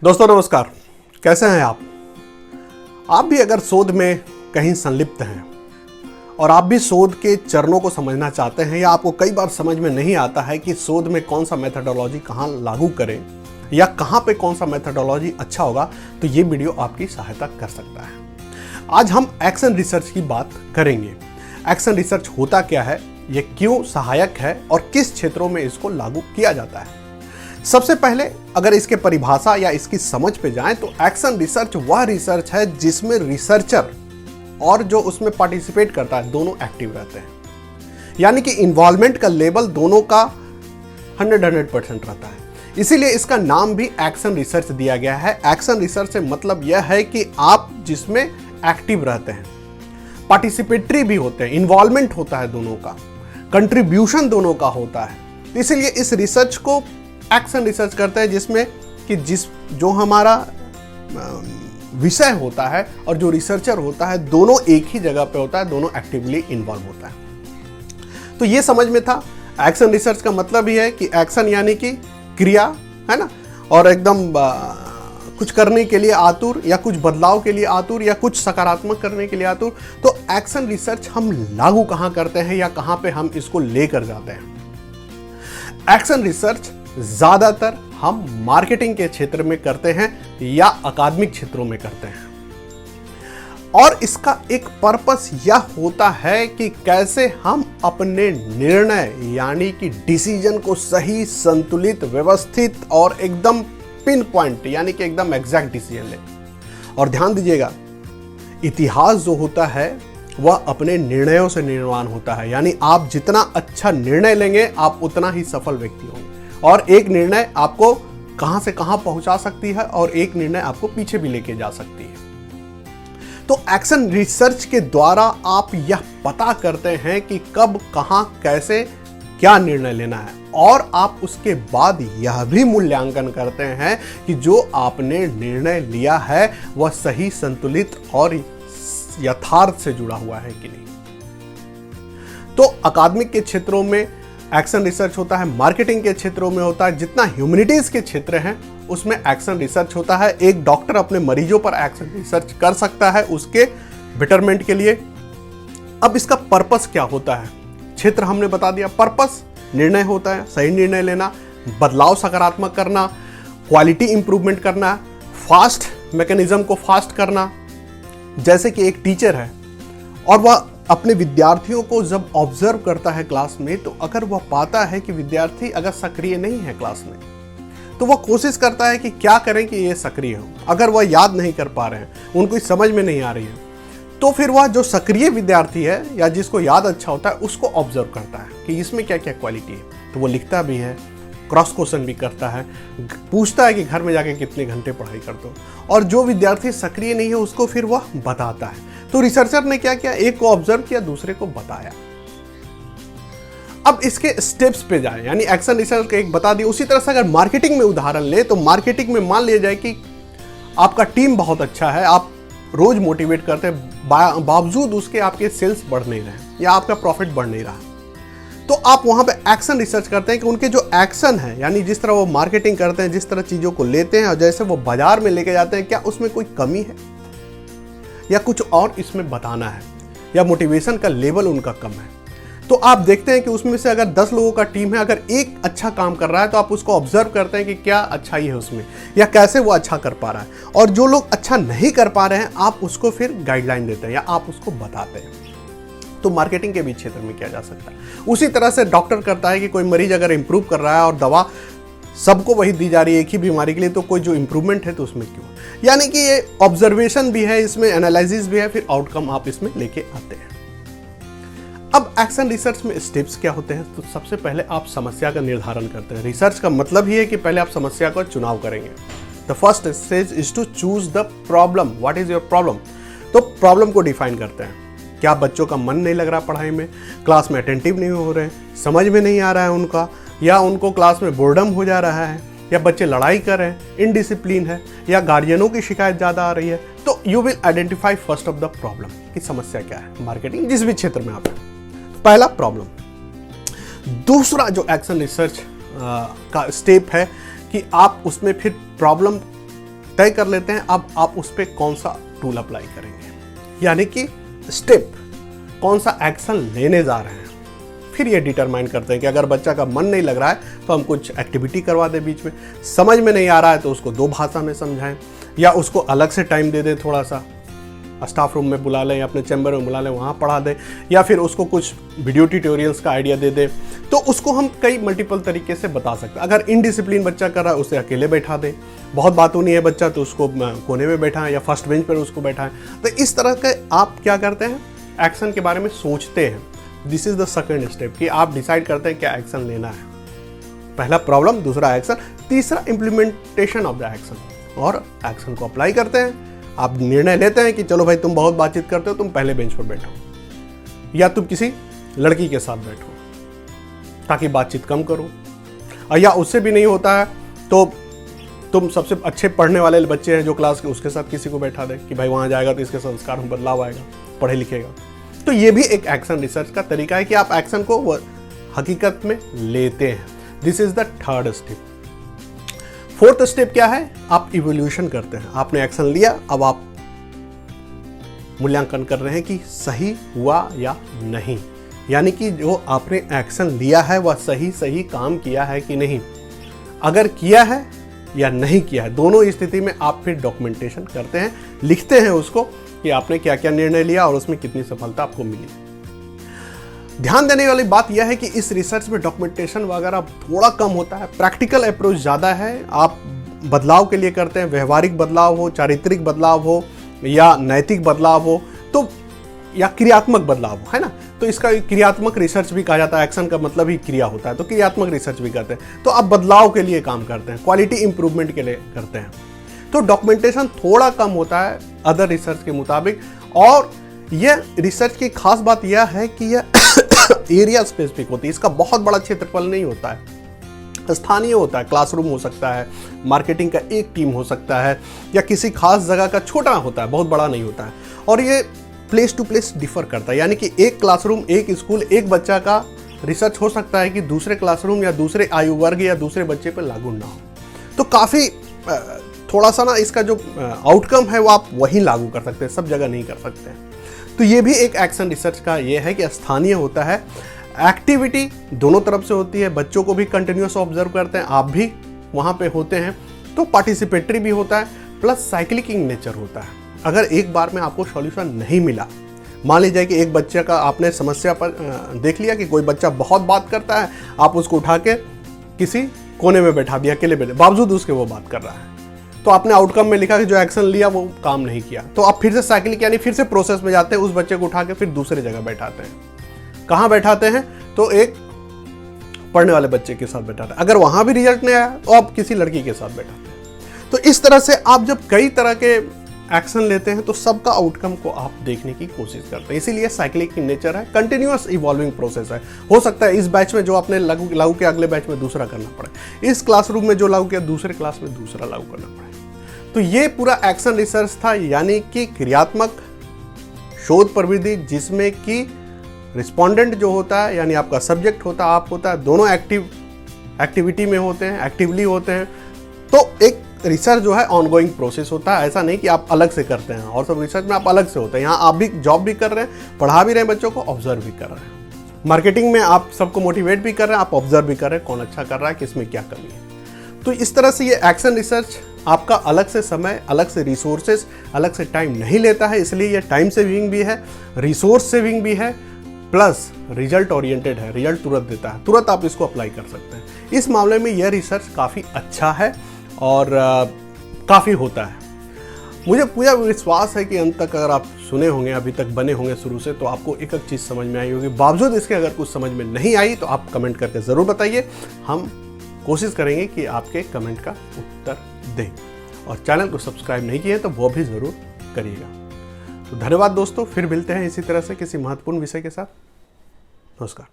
दोस्तों नमस्कार। कैसे हैं आप भी अगर शोध में कहीं संलिप्त हैं और आप भी शोध के चरणों को समझना चाहते हैं या आपको कई बार समझ में नहीं आता है कि शोध में कौन सा मेथोडोलॉजी कहाँ लागू करें या कहाँ पे कौन सा मेथोडोलॉजी अच्छा होगा, तो ये वीडियो आपकी सहायता कर सकता है। आज हम एक्शन रिसर्च की बात करेंगे। एक्शन रिसर्च होता क्या है, ये क्यों सहायक है और किस क्षेत्रों में इसको लागू किया जाता है। सबसे पहले अगर इसके परिभाषा या इसकी समझ पे जाएं तो एक्शन रिसर्च वह रिसर्च है जिसमें रिसर्चर और जो उसमें पार्टिसिपेट करता है दोनों एक्टिव रहते हैं, यानी कि इन्वॉल्वमेंट का लेवल दोनों का 100% रहता है। इसीलिए इसका नाम भी एक्शन रिसर्च दिया गया है। एक्शन रिसर्च से मतलब यह है कि आप जिसमें एक्टिव रहते हैं, पार्टिसिपेटरी भी होते हैं, इन्वॉल्वमेंट होता है दोनों का, कंट्रीब्यूशन दोनों का होता है। इसीलिए इस रिसर्च को एक्शन रिसर्च करते हैं जिसमें कि जो हमारा विषय होता है और जो रिसर्चर होता है दोनों एक ही जगह पे होता है, दोनों एक्टिवली इन्वॉल्व होता है। तो ये समझ में था। एक्शन रिसर्च का मतलब ही है कि एक्शन यानी कि क्रिया, है ना, और एकदम कुछ करने के लिए आतुर या कुछ बदलाव के लिए आतुर या कुछ सकारात्मक करने के लिए आतुर। तो एक्शन रिसर्च हम लागू कहाँ करते हैं या कहाँ पे हम इसको लेकर जाते हैं। एक्शन रिसर्च ज्यादातर हम मार्केटिंग के क्षेत्र में करते हैं या अकादमिक क्षेत्रों में करते हैं, और इसका एक पर्पस यह होता है कि कैसे हम अपने निर्णय यानी कि डिसीजन को सही, संतुलित, व्यवस्थित और एकदम पिन पॉइंट यानी कि एकदम एग्जैक्ट डिसीजन लें। और ध्यान दीजिएगा, इतिहास जो होता है वह अपने निर्णयों से निर्माण होता है, यानी आप जितना अच्छा निर्णय लेंगे आप उतना ही सफल व्यक्ति होंगे। और एक निर्णय आपको कहां से कहां पहुंचा सकती है और एक निर्णय आपको पीछे भी लेके जा सकती है। तो एक्शन रिसर्च के द्वारा आप यह पता करते हैं कि कब, कहां, कैसे, क्या निर्णय लेना है, और आप उसके बाद यह भी मूल्यांकन करते हैं कि जो आपने निर्णय लिया है वह सही, संतुलित और यथार्थ से जुड़ा हुआ है कि नहीं। तो अकादमिक के क्षेत्रों में एक्शन रिसर्च होता है, मार्केटिंग के क्षेत्रों में होता है, जितना ह्यूमैनिटीज के क्षेत्र हैं उसमें एक्शन रिसर्च होता है। एक डॉक्टर अपने मरीजों पर एक्शन रिसर्च कर सकता है उसके बेटरमेंट के लिए। अब इसका पर्पस क्या होता है, क्षेत्र हमने बता दिया। पर्पस निर्णय होता है, सही निर्णय लेना, बदलाव सकारात्मक करना, क्वालिटी इंप्रूवमेंट करना, फास्ट मैकेनिज्म को फास्ट करना। जैसे कि एक टीचर है और वह अपने विद्यार्थियों को जब ऑब्जर्व करता है क्लास में, तो अगर वह पाता है कि विद्यार्थी अगर सक्रिय नहीं है क्लास में, तो वह कोशिश करता है कि क्या करें कि ये सक्रिय हो। अगर वह याद नहीं कर पा रहे हैं, उनको समझ में नहीं आ रही है, तो फिर वह जो सक्रिय विद्यार्थी है या जिसको याद अच्छा होता है उसको ऑब्जर्व करता है कि इसमें क्या क्या क्वालिटी है। तो वो लिखता भी है, क्रॉस क्वेश्चन भी करता है, पूछता है कि घर में जाके कितने घंटे पढ़ाई करते हो, और जो विद्यार्थी सक्रिय नहीं है उसको फिर वह बताता है। तो रिसर्चर ने क्या किया, एक को ऑब्जर्व किया, दूसरे को बताया। अब इसके स्टेप्स पे जाए, यानी एक्शन रिसर्च का एक बता दिया। उसी तरह से अगर मार्केटिंग में उदाहरण ले तो मार्केटिंग में मान लिया जाए कि आपका टीम बहुत अच्छा है, आप रोज मोटिवेट करते हैं, बावजूद उसके आपके सेल्स बढ़ नहीं रहे या आपका प्रॉफिट बढ़ नहीं रहा, तो आप वहां पे एक्शन रिसर्च करते हैं कि उनके जो एक्शन है, यानी जिस तरह वो मार्केटिंग करते हैं, जिस तरह चीजों को लेते हैं और जैसे वो बाजार में लेके जाते हैं, क्या उसमें कोई कमी है या कुछ और इसमें बताना है, या मोटिवेशन का लेवल उनका कम है। तो आप देखते हैं कि उसमें से अगर 10 लोगों का टीम है, अगर एक अच्छा काम कर रहा है तो आप उसको ऑब्जर्व करते हैं कि क्या अच्छाई है उसमें या कैसे वो अच्छा कर पा रहा है, और जो लोग अच्छा नहीं कर पा रहे हैं आप उसको फिर गाइडलाइन देते हैं या आप उसको बताते हैं। तो मार्केटिंग के भी क्षेत्र में किया जा सकता है। उसी तरह से डॉक्टर करता है कि कोई मरीज अगर इंप्रूव कर रहा है और दवा सबको वही दी जा रही है एक ही बीमारी के लिए, तो कोई जो इंप्रूवमेंट है तो उसमें क्यों, यानी कि ये ऑब्जर्वेशन भी है, इसमें एनालिसिस भी है, फिर आउटकम आप इसमें लेके आते हैं। अब एक्शन रिसर्च में स्टेप्स क्या होते हैं, तो सबसे पहले आप समस्या का निर्धारण करते हैं। रिसर्च का मतलब ही है कि पहले आप समस्या का चुनाव करेंगे। The first stage is to choose the problem. What is your problem? तो प्रॉब्लम को डिफाइन करते हैं। क्या बच्चों का मन नहीं लग रहा पढ़ाई में, क्लास में अटेंटिव नहीं हो रहे, समझ में नहीं आ रहा है उनका, या उनको क्लास में बोर्डम हो जा रहा है, या बच्चे लड़ाई कर रहे हैं, इनडिसिप्लिन है, या गार्जियनों की शिकायत ज़्यादा आ रही है। तो you will identify first of the problem कि समस्या क्या है। मार्केटिंग जिस भी क्षेत्र में आप हैं, तो पहला प्रॉब्लम। दूसरा जो एक्शन रिसर्च का स्टेप है कि आप उसमें फिर प्रॉब्लम तय कर लेते हैं अब आप उस पर कौन सा टूल अप्लाई करेंगे, यानी कि स्टेप, कौन सा एक्शन लेने जा रहे हैं। फिर ये डिटरमाइन करते हैं कि अगर बच्चा का मन नहीं लग रहा है तो हम कुछ एक्टिविटी करवा दें बीच में, समझ में नहीं आ रहा है तो उसको 2 भाषा में समझाएं, या उसको अलग से टाइम दे दें, थोड़ा सा स्टाफ रूम में बुला लें या अपने चैम्बर में बुला लें, वहाँ पढ़ा दें, या फिर उसको कुछ वीडियो ट्यूटोरियल्स का आइडिया दे दें। तो उसको हम कई मल्टीपल तरीके से बता सकते हैं। अगर इनडिसिप्लिन बच्चा कर रहा है उसे अकेले बैठा दें, बहुत बातूनी है बच्चा तो उसको कोने में बैठाएं या फर्स्ट बेंच पर उसको बैठाएं। तो इस तरह के आप क्या करते हैं, एक्शन के बारे में सोचते हैं। This is the second step कि आप डिसाइड करते हैं क्या एक्शन लेना है। पहला प्रॉब्लम, दूसरा एक्शन, तीसरा इम्प्लीमेंटेशन ऑफ द एक्शन, और एक्शन को अप्लाई करते हैं। आप निर्णय लेते हैं कि चलो भाई तुम बहुत बातचीत करते हो, तुम पहले बेंच पर बैठो, या तुम किसी लड़की के साथ बैठो ताकि बातचीत कम करो, या उससे भी नहीं होता है तो तुम सबसे अच्छे पढ़ने वाले बच्चे हैं जो क्लास के, उसके साथ किसी को बैठा दे कि भाई वहाँ जाएगा तो इसके संस्कार में बदलाव आएगा, पढ़े लिखेगा। तो ये भी एक एक्शन रिसर्च का तरीका है कि आप एक्शन को हकीकत में लेते हैं। This is the third step. Fourth step क्या है, आप इवोल्यूशन करते हैं। आपने एक्शन लिया, अब आप मूल्यांकन कर रहे हैं कि सही हुआ या नहीं, यानी कि जो आपने एक्शन लिया है वह सही काम किया है कि नहीं। अगर किया है या नहीं किया है, दोनों स्थिति में आप फिर डॉक्यूमेंटेशन करते हैं, लिखते हैं उसको कि आपने क्या क्या निर्णय लिया और उसमें कितनी सफलता आपको मिली। ध्यान देने वाली बात यह है कि इस रिसर्च में डॉक्यूमेंटेशन वगैरह थोड़ा कम होता है, प्रैक्टिकल अप्रोच ज़्यादा है। आप बदलाव के लिए करते हैं, व्यवहारिक बदलाव हो, चारित्रिक बदलाव हो, या नैतिक बदलाव हो, तो या क्रियात्मक बदलाव हो, है ना। तो इसका क्रियात्मक रिसर्च भी कहा जाता है, एक्शन का मतलब ही क्रिया होता है, तो क्रियात्मक रिसर्च भी करते हैं। तो आप बदलाव के लिए काम करते हैं, क्वालिटी इंप्रूवमेंट के लिए करते हैं। तो डॉक्यूमेंटेशन थोड़ा कम होता है अदर रिसर्च के मुताबिक। और यह रिसर्च की खास बात यह है कि यह एरिया स्पेसिफिक होती है, इसका बहुत बड़ा क्षेत्रफल नहीं होता है, स्थानीय होता है। क्लासरूम हो सकता है, मार्केटिंग का एक टीम हो सकता है, या किसी खास जगह का छोटा होता है, बहुत बड़ा नहीं होता है। और ये प्लेस टू प्लेस डिफर करता है, यानी कि एक क्लासरूम, एक स्कूल, एक बच्चा का रिसर्च हो सकता है कि दूसरे क्लासरूम या दूसरे आयु वर्ग या दूसरे बच्चे पर लागू ना हो। तो काफ़ी थोड़ा सा ना इसका जो आउटकम है वो आप वहीं लागू कर सकते हैं, सब जगह नहीं कर सकते हैं। तो ये भी एक एक्शन रिसर्च का ये है कि स्थानीय होता है, एक्टिविटी दोनों तरफ से होती है, बच्चों को भी कंटिन्यूस ऑब्जर्व करते हैं, आप भी वहाँ पे होते हैं, तो पार्टिसिपेटरी भी होता है, प्लस साइक्लिक इन नेचर होता है। अगर एक बार में आपको सॉल्यूशन नहीं मिला, मान लीजिए कि एक बच्चे का आपने समस्या पर देख लिया कि कोई बच्चा बहुत बात करता है, आप उसको उठा के किसी कोने में बैठा दिया, अकेले बैठे, बावजूद उसके वो बात कर रहा है, तो आपने आउटकम में लिखा कि जो एक्शन लिया वो काम नहीं किया। तो आप फिर से साइक्लिक यानी फिर से प्रोसेस में जाते हैं, उस बच्चे को उठा के फिर दूसरी जगह बैठाते हैं। कहाँ बैठाते हैं, तो एक पढ़ने वाले बच्चे के साथ बैठाते हैं। अगर वहाँ भी रिजल्ट नहीं आया तो आप किसी लड़की के साथ बैठाते हैं। तो इस तरह से आप जब कई तरह के एक्शन लेते हैं तो सबका आउटकम को आप देखने की कोशिश करते हैं। इसीलिए साइक्लिक इन नेचर है, कंटिन्यूअस इवॉल्विंग प्रोसेस है। हो सकता है इस बैच में जो आपने लागू किया अगले बैच में दूसरा करना पड़े, इस क्लासरूम में जो लागू किया दूसरे क्लास में दूसरा लागू करना पड़े। तो ये पूरा एक्शन रिसर्च था, यानी कि क्रियात्मक शोध प्रविधि जिसमें कि रिस्पोंडेंट जो होता है, यानी आपका सब्जेक्ट होता है, आप होता है, दोनों एक्टिविटी में होते हैं, एक्टिवली होते हैं। तो एक रिसर्च जो है ऑनगोइंग प्रोसेस होता है, ऐसा नहीं कि आप अलग से करते हैं, और सब रिसर्च में आप अलग से होते हैं। यहाँ आप भी जॉब भी कर रहे हैं, पढ़ा भी रहे हैं बच्चों को, ऑब्जर्व भी कर रहे हैं। मार्केटिंग में आप सबको मोटिवेट भी कर रहे हैं, आप ऑब्जर्व भी कर रहे हैं कौन अच्छा कर रहा है, किसमें क्या कमी है। तो इस तरह से ये एक्शन रिसर्च आपका अलग से समय, अलग से रिसोर्सेज, अलग से टाइम नहीं लेता है, इसलिए ये टाइम सेविंग भी है, रिसोर्स सेविंग भी है, प्लस रिजल्ट ओरिएंटेड है, रिजल्ट तुरंत देता है, तुरंत आप इसको अप्लाई कर सकते हैं। इस मामले में यह रिसर्च काफ़ी अच्छा है और काफ़ी होता है। मुझे पूरा विश्वास है कि अंत तक अगर आप सुने होंगे, अभी तक बने होंगे शुरू से, तो आपको एक एक चीज़ समझ में आई होगी। बावजूद इसके अगर कुछ समझ में नहीं आई तो आप कमेंट करके ज़रूर बताइए, हम कोशिश करेंगे कि आपके कमेंट का उत्तर दें। और चैनल को सब्सक्राइब नहीं किए तो वो भी ज़रूर करिएगा। तो धन्यवाद दोस्तों, फिर मिलते हैं इसी तरह से किसी महत्वपूर्ण विषय के साथ। नमस्कार।